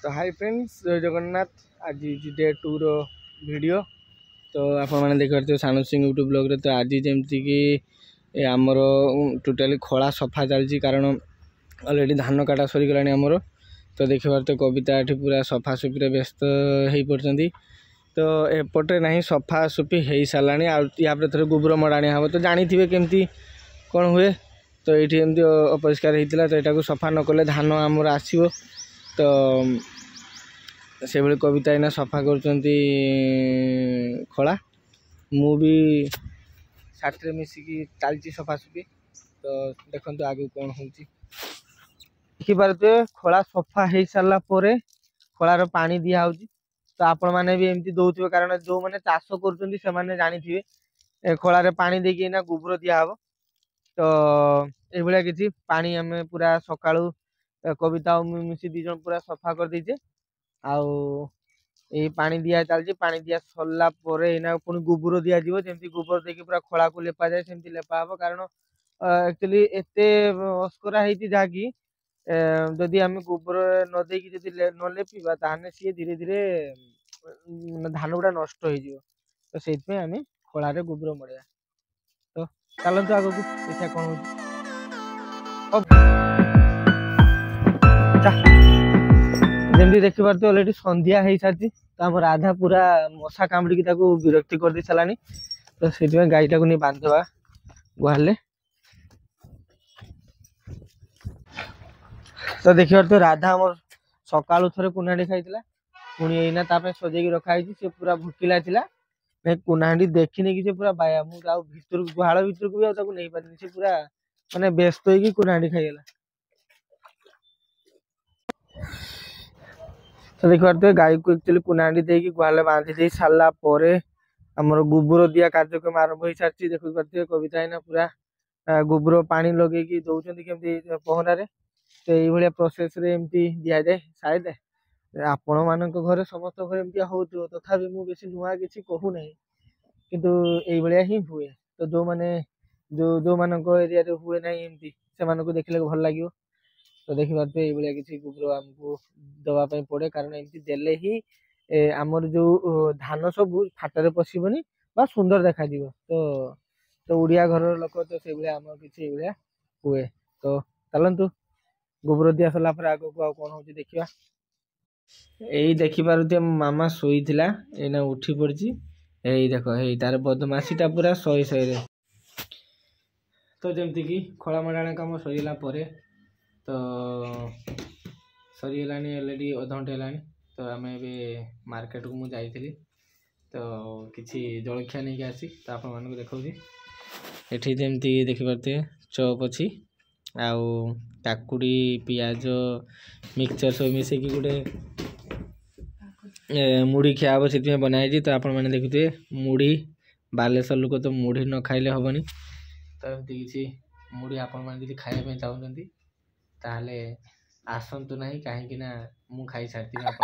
तो hi friends जय जगन्नाथ। आज डे 2 रो वीडियो तो आप मैंने देखिए सानू सिंह यूट्यूब ब्लॉग रे। तो आज जमती कि आमर टोटाली खला सफा चलती कारण अलरेडी धान काटा सरी गलानी आमर। तो देखिए तो कविता ये पूरा सफा सुफी व्यस्त हो पड़ती। तो एपटे ना सफा सुफी हो सारा या थे गोबर मड़ाणी हम तो जानी थे केमती कौन हुए। तो ये एमती अपरिष्कार होता तो यहाँ सफा न कले धान आमर आसो। तो से भाई कविता एना सफा कर खला मु भी साथी मिसिकी चलती सफासफी। तो देखो आगे कौन हो देखिपे खला सफा हो सारा खलार पानी दिया तो आपण मैंने भी एमती दौथे कारण जो मैंने चाष कर जानी खलार पानी देकी ना गोबर दिहब। तो ये किसी पानी आम पूरा सका कविता मिसी दी जन पूरा सफा कर देचे। आउ ये पानी दिया चलती पानी दिया सरला पुणी गोबर दि जमी गोबर देखिए पूरा खला को लेपा जाए सेमती लेपा हम कारण एक्चुअली एत अस्करा होती जहाँकि जदि आम गोबर न देकी न लेपा ताने सी धीरे धीरे धान गुड़ा नष्ट हो। तो से आम खलार गोबर मड़िया। तो चलते आग को देखा कौन हो जमी देखिपार तो अलरेडी संध्या हो सारी। तो आम राधा पूरा मशा कामुड़ी विरक्ति कर दी सारा। तो से गाईटा को नहीं बांधवा गुहाले। तो देखिए तो राधा आम सका थे कुनाडी खाई पुणी एना सजे रखाई सी पूरा भुकिला कुनाडी देखने की पूरा बाया मुझे गुहाल भर को भी नहीं पारे से पूरा माने व्यस्त हो कुनाडी खाईगला। तो देखिए गाई को एक्चुअली कुनाडी देकी गुहाल बांधी दे सारा आमर गोबर दिया कार्यक्रम आरंभ हो सारी। देखिए कविता है पूरा गोबर पानी लगे दौरान केमती पहरारे। तो ये प्रोसेस रे एमती दि जाए शायद आपण मान घर समस्त घर एमती हो तथा मुझे नुआ कि कहूना किंतु ये ही हुए। तो जो मैंने जो मान एरिया हुए ना एमती से देखने भल लगे। तो देखिए ये किसी गोबर आमको दवाई पड़े कारण एमती देले ही आमर जो धान सब फाटरे पशबनी बा सुंदर देखा। तो उड़िया घर लोक तो से आम कि हुए। तो चलतु गोबर दिया सरला आग को कौन हो देखा। यही देखिपे मामा शोई एना उठी पड़ी यही देख यही तार बदमाशीटा पूरा शहे शहे। तो जमती कि खला मड़ाणा कम सरीला तो सरीगला अलरेडी अध घंटे है। तो आम ए मार्केट को मुझे तो किसी जलखिया नहीं आसी। तो आप देखा ये जमती देखिपे चप अच्छी आउ काकुड़ी पियाज मिक्सचर सब मिसेकी गोटे मुढ़ी खिया हम से बनाई। तो आप देखुए मुढ़ी बालेश्वर लोक तो मुढ़ी न खाइले हेनी। तो एमती किसी मुढ़ी आपड़ी खायापी चाहते ताहले आसतु ना कहीं मु खाई सारी आप